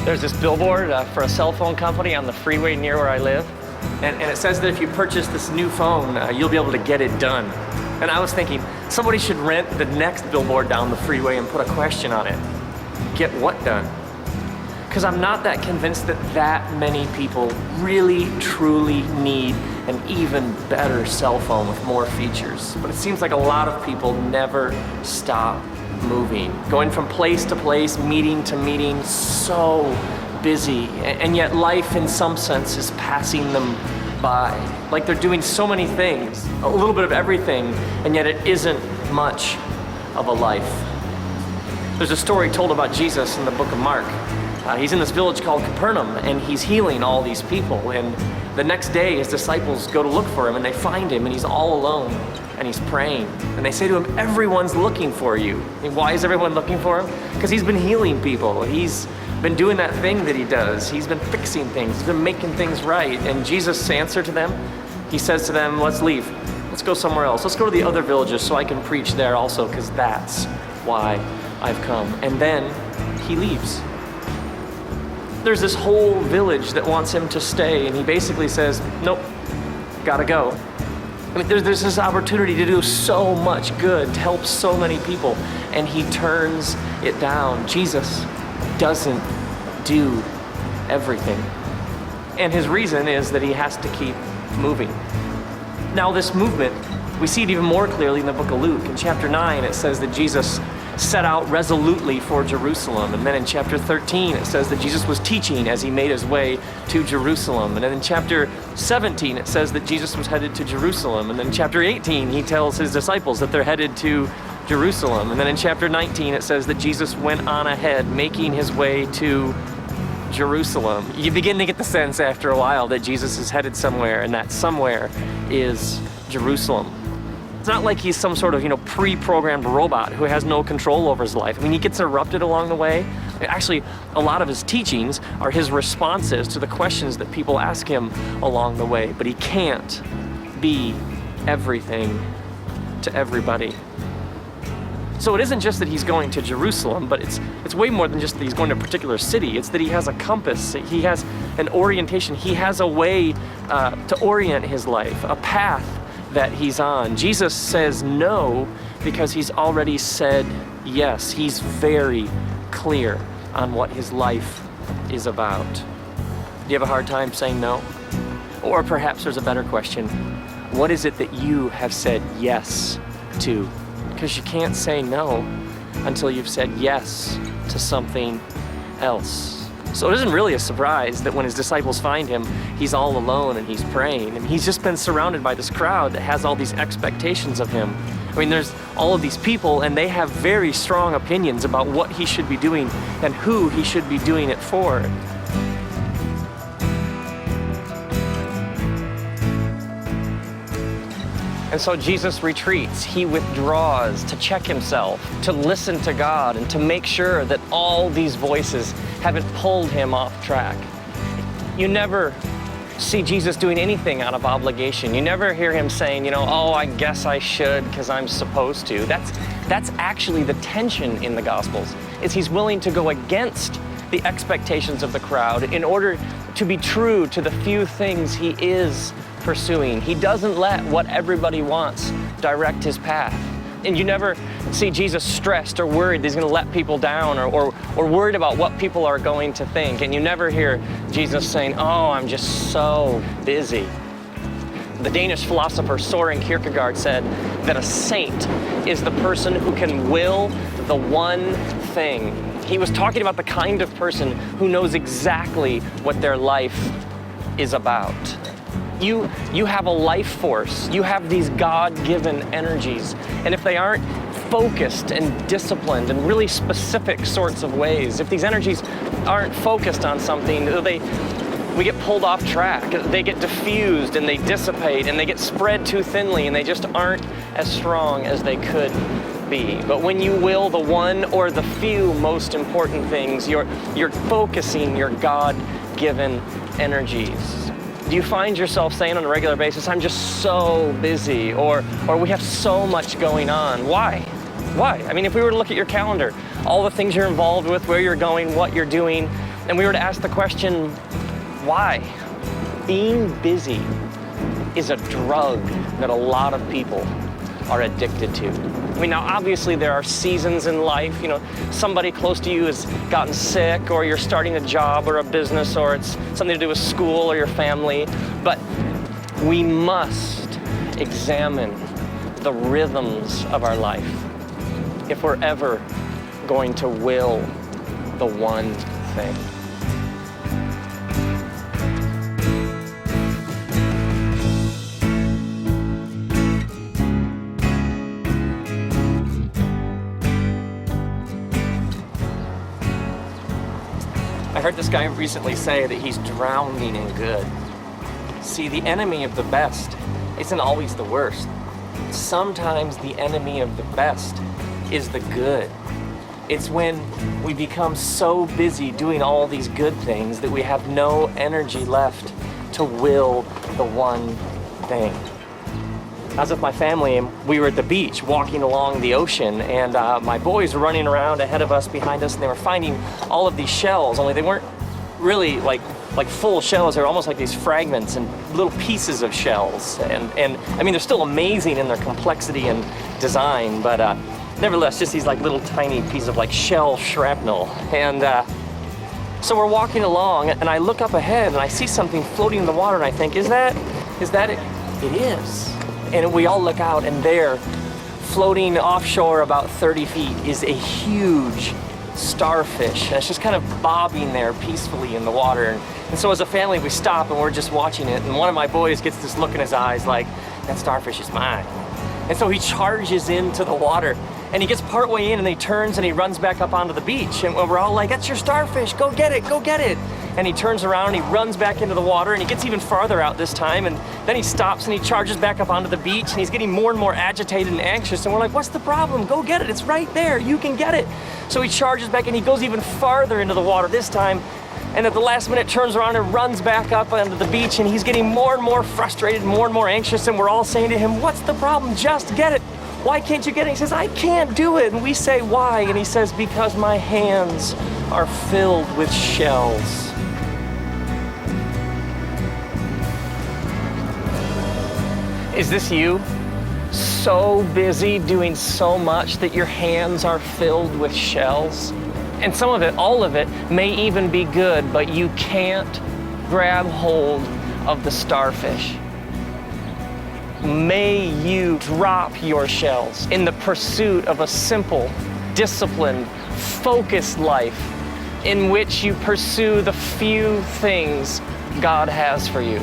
There's this billboard for a cell phone company on the freeway near where I live. And it says that if you purchase this new phone, you'll be able to get it done. And I was thinking, somebody should rent the next billboard down the freeway and put a question on it. Get what done? Because I'm not that convinced that many people really, truly need an even better cell phone with more features. But it seems like a lot of people never stop moving, going from place to place, meeting to meeting, so busy. And yet life in some sense is passing them by. Like they're doing so many things, a little bit of everything, and yet it isn't much of a life. There's a story told about Jesus in the book of Mark. He's in this village called Capernaum, and he's healing all these people. And the next day, his disciples go to look for him, and they find him, and he's all alone, and he's praying. And they say to him, everyone's looking for you. And why is everyone looking for him? Because he's been healing people. He's been doing that thing that he does. He's been fixing things. He's been making things right. And Jesus' answer to them, he says to them, let's leave. Let's go somewhere else. Let's go to the other villages so I can preach there also, because that's why I've come. And then he leaves. There's this whole village that wants him to stay, and he basically says, nope, gotta go. I mean, there's this opportunity to do so much good, to help so many people, and he turns it down. Jesus doesn't do everything. And his reason is that he has to keep moving. Now this movement, we see it even more clearly in the book of Luke. In chapter 9, it says that Jesus set out resolutely for Jerusalem. And then in chapter 13, it says that Jesus was teaching as he made his way to Jerusalem. And then in chapter 17, it says that Jesus was headed to Jerusalem. And then in chapter 18, he tells his disciples that they're headed to Jerusalem. And then in chapter 19, it says that Jesus went on ahead, making his way to Jerusalem. You begin to get the sense after a while that Jesus is headed somewhere, and that somewhere is Jerusalem. It's not like he's some sort of, pre-programmed robot who has no control over his life. I mean, he gets interrupted along the way. Actually, a lot of his teachings are his responses to the questions that people ask him along the way. But he can't be everything to everybody. So it isn't just that he's going to Jerusalem, but it's way more than just that he's going to a particular city. It's that he has a compass, he has an orientation, he has a way to orient his life, a path that he's on. Jesus says no because he's already said yes. He's very clear on what his life is about. Do you have a hard time saying no? Or perhaps there's a better question. What is it that you have said yes to? Because you can't say no until you've said yes to something else. So it isn't really a surprise that when his disciples find him, he's all alone and he's praying. And he's just been surrounded by this crowd that has all these expectations of him. I mean, there's all of these people and they have very strong opinions about what he should be doing and who he should be doing it for. And so Jesus retreats, he withdraws to check himself, to listen to God, and to make sure that all these voices haven't pulled him off track. You never see Jesus doing anything out of obligation. You never hear him saying, oh, I guess I should because I'm supposed to. That's actually the tension in the Gospels, is he's willing to go against the expectations of the crowd in order to be true to the few things he is pursuing. He doesn't let what everybody wants direct his path. And you never see Jesus stressed or worried that he's going to let people down or worried about what people are going to think. And you never hear Jesus saying, oh, I'm just so busy. The Danish philosopher Søren Kierkegaard said that a saint is the person who can will the one thing. He was talking about the kind of person who knows exactly what their life is about. You have a life force. You have these God-given energies. And if they aren't focused and disciplined in really specific sorts of ways, if these energies aren't focused on something, we get pulled off track. They get diffused and they dissipate and they get spread too thinly and they just aren't as strong as they could be. But when you will the one or the few most important things, you're focusing your God-given energies. Do you find yourself saying on a regular basis, I'm just so busy, or we have so much going on? Why? Why? I mean, if we were to look at your calendar, all the things you're involved with, where you're going, what you're doing, and we were to ask the question, why? Being busy is a drug that a lot of people are addicted to. I mean, now obviously there are seasons in life, you know, somebody close to you has gotten sick, or you're starting a job or a business, or it's something to do with school or your family, but we must examine the rhythms of our life if we're ever going to will the one thing. I heard this guy recently say that he's drowning in good. See, the enemy of the best isn't always the worst. Sometimes the enemy of the best is the good. It's when we become so busy doing all these good things that we have no energy left to will the one thing. I was with my family and we were at the beach walking along the ocean, and my boys were running around ahead of us, behind us, and they were finding all of these shells, only they weren't really like full shells. They were almost like these fragments and little pieces of shells. And I mean, they're still amazing in their complexity and design, but nevertheless, just these like little tiny pieces of like shell shrapnel. And so we're walking along, and I look up ahead and I see something floating in the water, and I think, is that it? It is. And we all look out, and there, floating offshore about 30 feet, is a huge starfish. And it's just kind of bobbing there peacefully in the water. And so as a family, we stop and we're just watching it. And one of my boys gets this look in his eyes like, that starfish is mine. And so he charges into the water, and he gets partway in, and he turns and he runs back up onto the beach. And we're all like, that's your starfish, go get it, go get it. And he turns around and he runs back into the water, and he gets even farther out this time, and then he stops and he charges back up onto the beach, and he's getting more and more agitated and anxious, and we're like, what's the problem? Go get it, it's right there, you can get it. So he charges back and he goes even farther into the water this time, and at the last minute turns around and runs back up onto the beach, and he's getting more and more frustrated, more and more anxious, and we're all saying to him, what's the problem? Just get it. Why can't you get it? He says, I can't do it. And we say, why? And he says, because my hands are filled with shells. Is this you? So busy doing so much that your hands are filled with shells? And some of it, all of it, may even be good, but you can't grab hold of the starfish. May you drop your shells in the pursuit of a simple, disciplined, focused life in which you pursue the few things God has for you.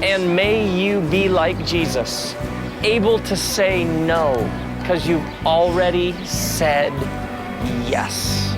And may you be like Jesus, able to say no, because you've already said yes.